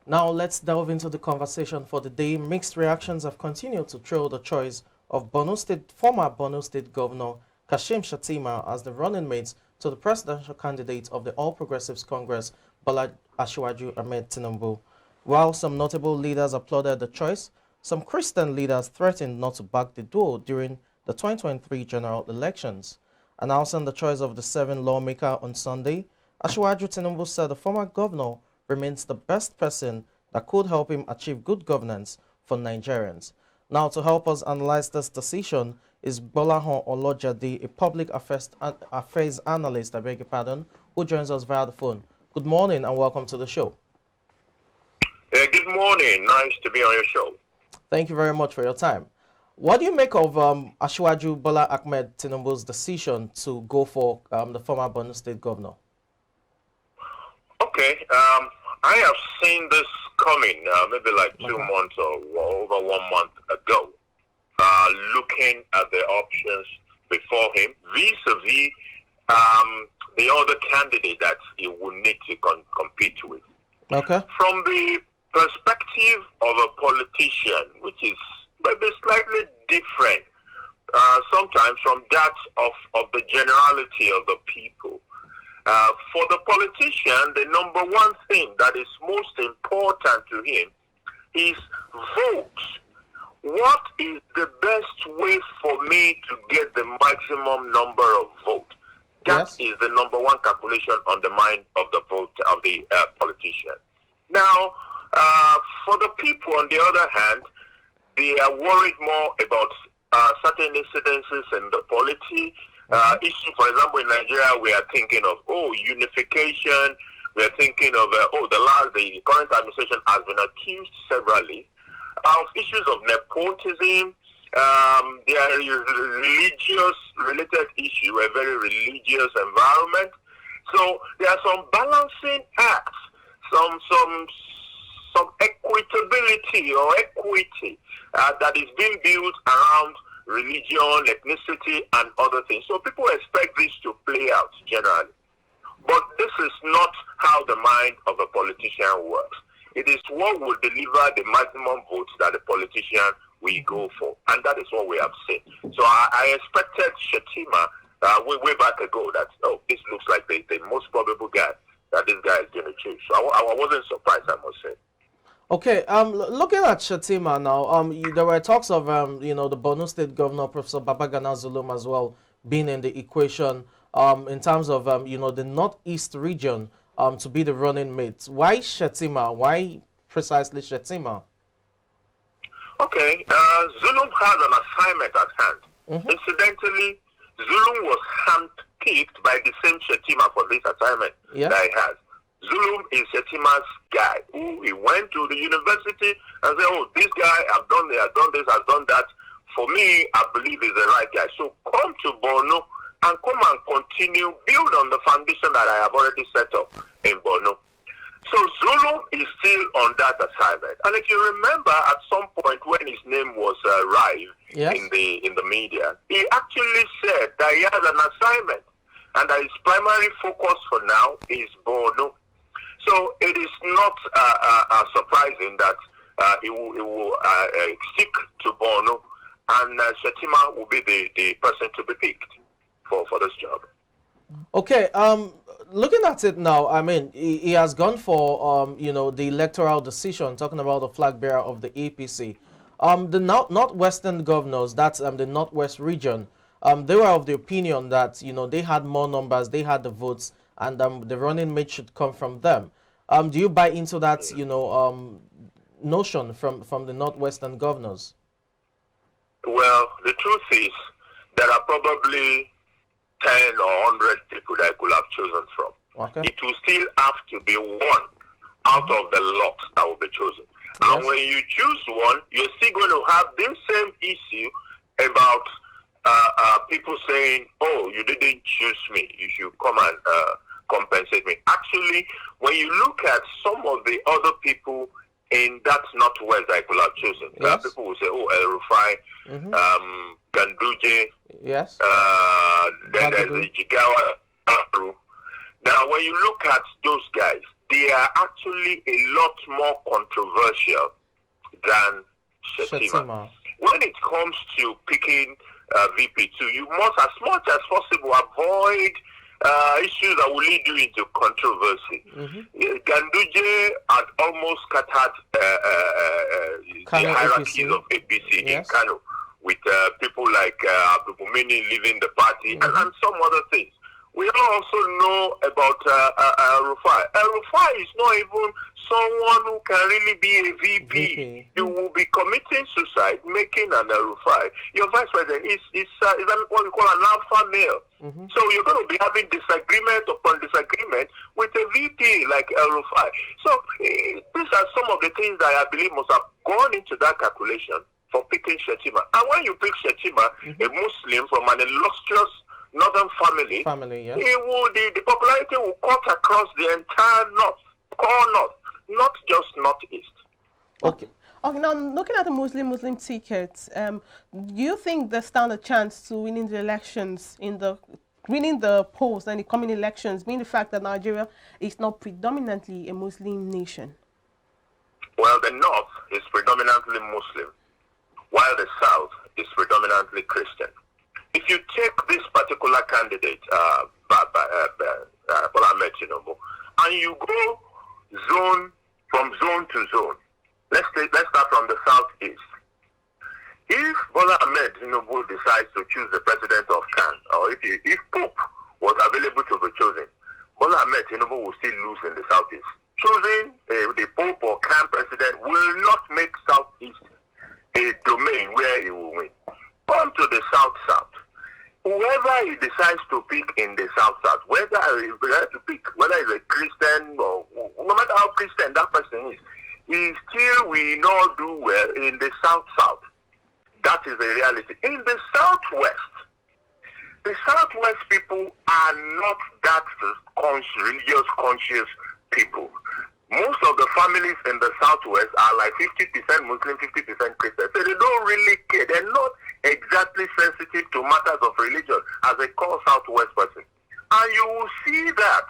Now let's delve into the conversation for the day. Mixed reactions have continued to trail the choice of former Borno State Governor Kashim Shettima as the running mate to the presidential candidate of the All Progressives Congress, Bola Asiwaju Ahmed Tinubu. While some notable leaders applauded the choice, some Christian leaders threatened not to back the duo during the 2023 general elections. Announcing the choice of the 7 lawmaker on Sunday, Asiwaju Tinubu said the former governor remains the best person that could help him achieve good governance for Nigerians. Now, to help us analyze this decision is Bolahon Olojade, a public affairs analyst, who joins us via the phone. Good morning and welcome to the show. Good morning. Nice to be on your show. Thank you very much for your time. What do you make of Asiwaju Bola Ahmed Tinubu's decision to go for the former Borno State governor? Okay, I have seen this coming maybe like 2 months or over 1 month ago, looking at the options before him vis-a-vis the other candidate that he will need to compete with. Okay. From the perspective of a politician, which is maybe slightly different sometimes from that of the generality of the people. For the politician, the number one thing that is most important to him is vote. What is the best way for me to get the maximum number of votes? That is the number one calculation on the mind of the vote of the politician. Now, for the people, on the other hand, they are worried more about certain incidences in the polity. Issue, for example, in Nigeria, we are thinking of unification. We are thinking of the current administration has been accused severally of issues of nepotism. There is religious related issue, a very religious environment. So there are some balancing acts, some equitability or equity that is being built around religion, ethnicity, and other things. So people expect this to play out generally. But this is not how the mind of a politician works. It is what will deliver the maximum votes that the politician will go for. And that is what we have seen. So I expected Shettima way back ago that, this looks like the most probable guy that this guy is going to choose. So I wasn't surprised, I must say. Okay, looking at Shettima now, there were talks of, the Borno State Governor, Professor Babagana Zulum, as well, being in the equation in terms of, the Northeast region to be the running mate. Why Shettima? Why precisely Shettima? Okay, Zulum has an assignment at hand. Incidentally, Zulum was handpicked by the same Shettima for this assignment that he has. Zulum is Shettima's guy. He went to the university and said, this guy, I've done this, I've done that. For me, I believe he's the right guy. So come to Borno and come and continue, build on the foundation that I have already set up in Borno. So Zulum is still on that assignment. And if you remember, at some point when his name was in the media, he actually said that he has an assignment and that his primary focus for now is Borno. So it is not surprising that he will stick to Borno, and Shettima will be the person to be picked for this job. Okay, looking at it now, I mean, he has gone for, the electoral decision, talking about the flag bearer of the APC. The Northwestern governors, that's the Northwest region, they were of the opinion that, they had more numbers, they had the votes, and the running mate should come from them. Do you buy into that, notion from the Northwestern governors? Well, the truth is there are probably 10 or 100 people that I could have chosen from. Okay. It will still have to be one out of the lot that will be chosen. Yes. And when you choose one, you're still going to have this same issue about people saying, you didn't choose me, you should come and compensate me. Actually, when you look at some of the other people in that Northwest I could have chosen, people will say, El Rufai, Ganduje, then there's the Jigawa. Now, when you look at those guys, they are actually a lot more controversial than Shettima. When it comes to picking VP2, you must, as much as possible, avoid issues that will lead you into controversy. Ganduje had almost scattered the hierarchies of APC in Kano, with people like Abdul Mumini leaving the party and some other things. We also know about Rufai. Rufai is not even someone who can really be a VP. You will be committing suicide, making an Rufai. Your vice president is what we call an alpha male. So you're going to be having disagreement upon disagreement with a VP like Rufai. So these are some of the things that I believe must have gone into that calculation for picking Shettima. And when you pick Shettima, a Muslim from an illustrious northern family, the popularity will cut across the entire north, not just northeast. Okay. Now looking at the Muslim tickets, do you think they stand a chance to winning the elections winning the polls and the coming elections, being the fact that Nigeria is not predominantly a Muslim nation? Well, the north is predominantly Muslim, while the south is predominantly Christian. If you take this particular candidate, Bola Ahmed Tinubu, and you go from zone to zone, let's start from the southeast. If Bola Ahmed Tinubu decides to choose the president of Khan, or if Pope was available to be chosen, Bola Ahmed Tinubu will still lose in the southeast. Choosing the Pope or Khan president will not make southeast a domain where he will win. Come to the south. Whoever he decides to pick in the south, whether it's a Christian or no matter how Christian that person is, he still will not do well in the south. That is the reality. In the southwest people are not that religious conscious people. Most of the families in the southwest are like 50% Muslim, 50% Christian. So they don't really care. They're not exactly sensitive to matters of religion as a core southwest person. And you will see that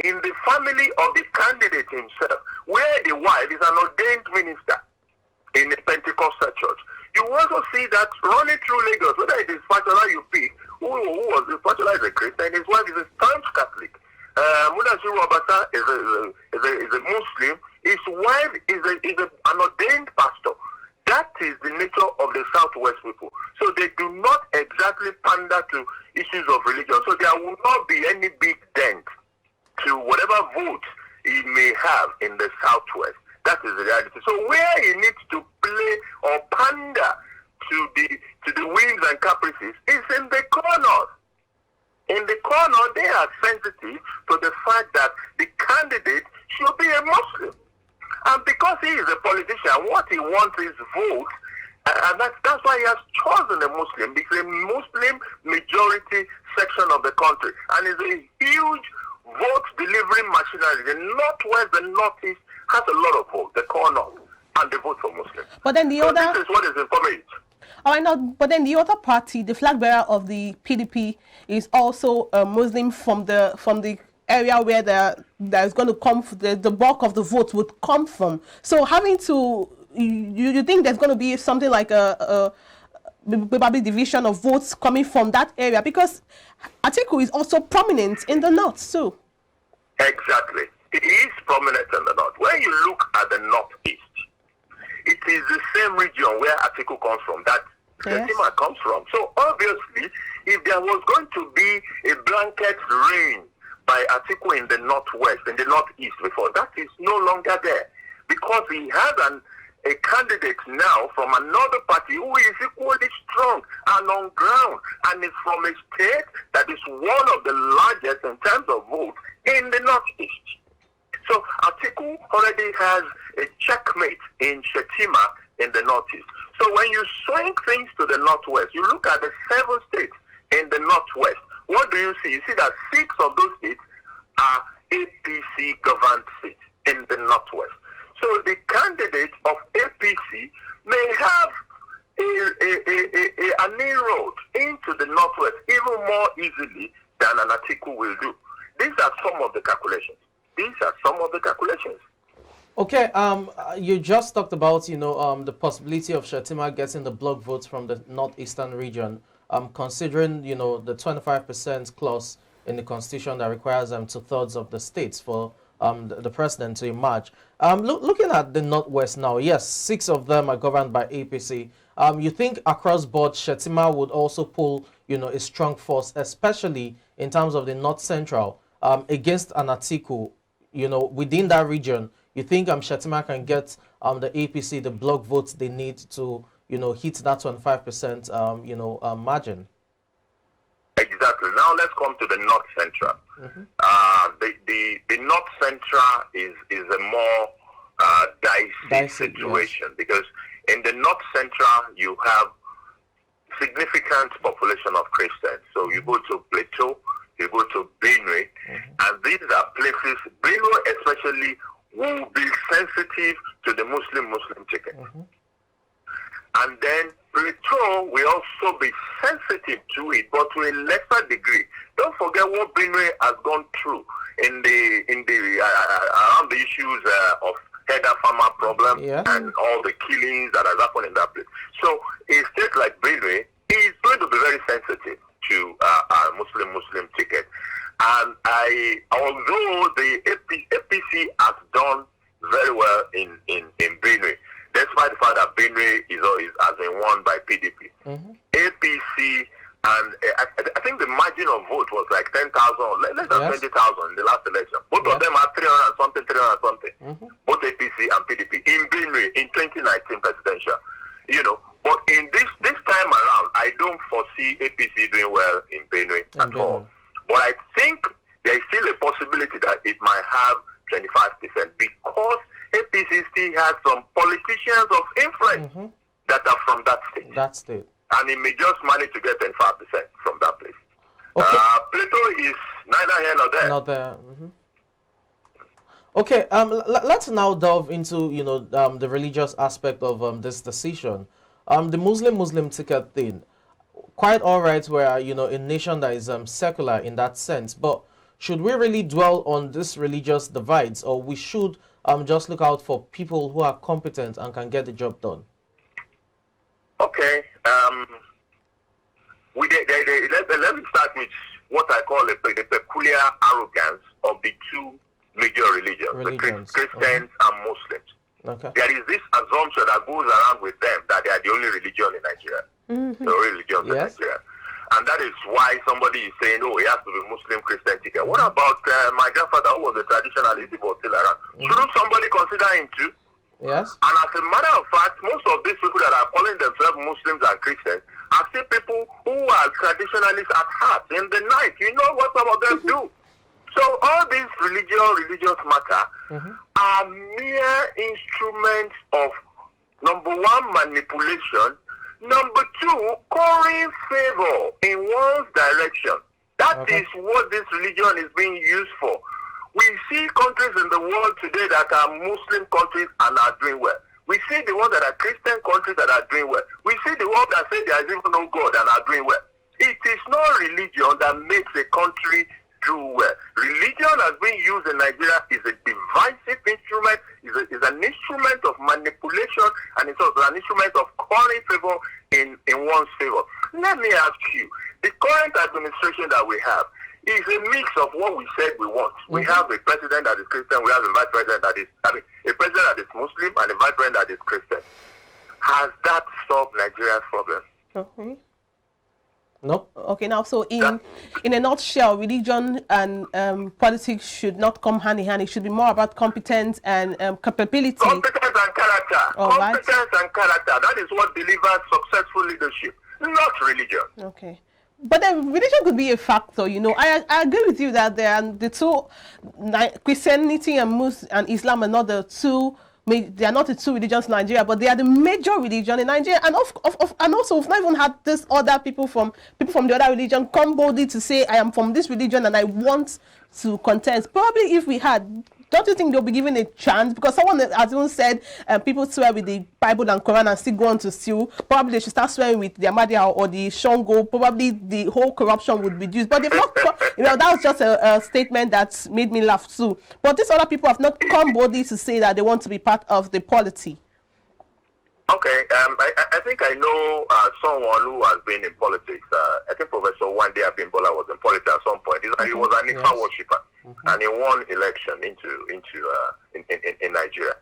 in the family of the candidate himself, where the wife is an ordained minister in a Pentecostal church. You also see that running through Lagos, whether it is Fashola you pick, who was the Fashola is a Christian, his wife is a staunch Catholic. Mudashiru Obasa is a Muslim. His wife is an ordained pastor. That is the nature of the Southwest people. So they do not exactly pander to issues of religion. So there will not be any big dent to whatever votes he may have in the Southwest. That is the reality. So where he needs to play or pander to the whims and caprices is in the corner. In the corner, they are sensitive to the fact that the candidate should be a Muslim. And because he is a politician, what he wants is votes. And that's why he has chosen a Muslim. It's a Muslim majority section of the country. And it's a huge vote delivering machinery. The Northwest, the Northeast has a lot of votes, the corner, and they vote for Muslims. But then this is what is informative. Oh, I know, but then the other party, the flag bearer of the PDP, is also a Muslim from the area where there's going to come the bulk of the votes would come from. So having to, you think there's going to be something like a probably division of votes coming from that area, because Atiku is also prominent in the north too. Exactly, it is prominent in the north. When you look at the northeast, it is the same region where Atiku comes from, that Shettima comes from. So obviously, if there was going to be a blanket reign by Atiku in the northwest, in the northeast before, that is no longer there, because he has a candidate now from another party who is equally strong and on ground, and is from a state that is one of the largest in terms of votes in the northeast. So Atiku already has a checkmate in Shettima in the northeast. So when you swing things to the northwest, you look at the 7 states in the northwest. What do you see? You see that 6 of those states are APC governed seats in the northwest. So the candidate of APC may have an inroad into the northwest even more easily than an Atiku will do. These are some of the calculations. These are some of the calculations. Okay, you just talked about, the possibility of Shettima getting the block votes from the northeastern region, considering, the 25% clause in the constitution that requires 2/3 of the states for the president to emerge. Looking at the northwest now, yes, 6 of them are governed by APC. You think across board, Shettima would also pull, a strong force, especially in terms of the north central, against an Atiku, within that region. You think Shettima can get the APC, the block votes they need to, hit that 25%, margin? Exactly. Now let's come to the North Central. The North Central is a more dicey situation, yes, because in the North Central you have significant population of Christians. So you go to Plateau, you go to Benue, and these are places, Benue especially, will be sensitive to the Muslim ticket. And then Plateau will also be sensitive to it, but to a lesser degree. Don't forget what Benue has gone through in the around the issues of header farmer problem, yeah, and all the killings that has happened in that place. So a state like Benue is going to be very sensitive to Muslim ticket. And although the APC has done very well in Benue, despite the fact that Benue has been won by PDP, APC, and I think the margin of vote was like 10,000, less than 20,000 in the last election. Both of them are 300 something, both APC and PDP in Benue in 2019 presidential. But in this time around, I don't foresee APC doing well in Benue at all. But I think there is still a possibility that it might have 25% because APC still has some politicians of influence that are from that state. And it may just manage to get 25% from that place. Okay. Plateau is neither here nor there. Not there. Okay. Let's now delve into the religious aspect of this decision. The Muslim ticket thing. Quite all right, we're a nation that is secular in that sense, but should we really dwell on this religious divides, or we should just look out for people who are competent and can get the job done? Okay. Let me start with what I call the peculiar arrogance of the two major religions, the Christians and Muslims. Okay. There is this assumption that goes around with them that they are the only religion in Nigeria. The only religion in Nigeria. And that is why somebody is saying, oh, it has to be Muslim Christian ticket. What about my grandfather who was a traditionalist, but still around? Shouldn't somebody consider him too? Yes. And as a matter of fact, most of these people that are calling themselves Muslims and Christians are still people who are traditionalists at heart. In the night, you know what some of them do. So all these religious matter are mere instruments of, number one, manipulation, number two, calling favor in one's direction. That is what this religion is being used for. We see countries in the world today that are Muslim countries and are doing well. We see the ones that are Christian countries that are doing well. We see the ones that say there is even no God and are doing well. It is not religion that makes a country do well. Religion has been used in Nigeria is a divisive instrument, is an instrument of manipulation, and it's also an instrument of calling favor in one's favor. Let me ask you, the current administration that we have is a mix of what we said we want. We have a president that is Christian, we have a vice president that is, a president that is Muslim and a vice president that is Christian. Has that solved Nigeria's problem? No. Okay, now, so in a nutshell, religion and politics should not come hand in hand. It should be more about competence and capability. Competence and character. Competence and character. That is what delivers successful leadership, not religion. Okay. But then religion could be a factor, I agree with you that the two, Christianity and Islam are not the two. They are not the two religions in Nigeria, but they are the major religion in Nigeria. And and also we've not even had this other people from the other religion come boldly to say, I am from this religion and I want to contest. Probably if we had, don't you think they'll be given a chance? Because someone has even said people swear with the Bible and Quran and still go on to steal. Probably they should start swearing with the Ahmadiyya or the Shango. Probably the whole corruption would reduce. But they've not. That was just a statement that made me laugh too. But these other people have not come boldly to say that they want to be part of the polity. Okay, I think I know someone who has been in politics. I think Professor Wande Abimbola was in politics at some point. He was an Ifa worshipper, and he won election in Nigeria.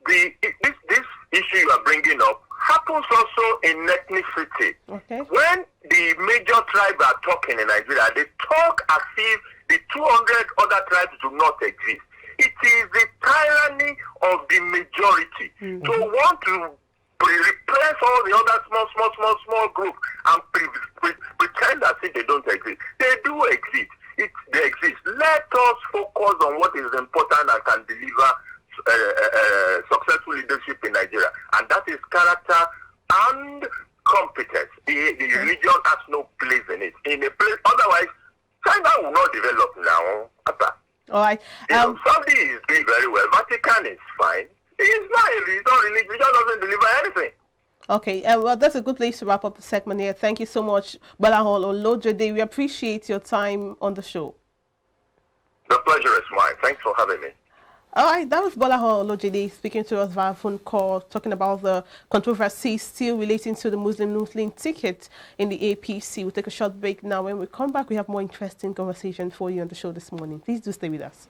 This issue you are bringing up happens also in ethnicity. Okay. When the major tribes are talking in Nigeria, they talk as if the 200 other tribes do not exist. It is the tyranny of the majority to want to replace all the other small groups and pretend as if they don't exist. They do exist. They exist. Let us focus on what is important and can deliver successful leadership in Nigeria, and that is character and competence. The religion has no place in it. Otherwise, China will not develop now. All right. Saudi is doing very well. Vatican is fine. It's not religion. Religion doesn't deliver anything. Okay, well, that's a good place to wrap up the segment here. Thank you so much, Balahol Olojede. We appreciate your time on the show. The pleasure is mine. Thanks for having me. All right, that was Balahol Olojede speaking to us via phone call, talking about the controversy still relating to the Muslim ticket in the APC. We'll take a short break now. When we come back, we have more interesting conversation for you on the show this morning. Please do stay with us.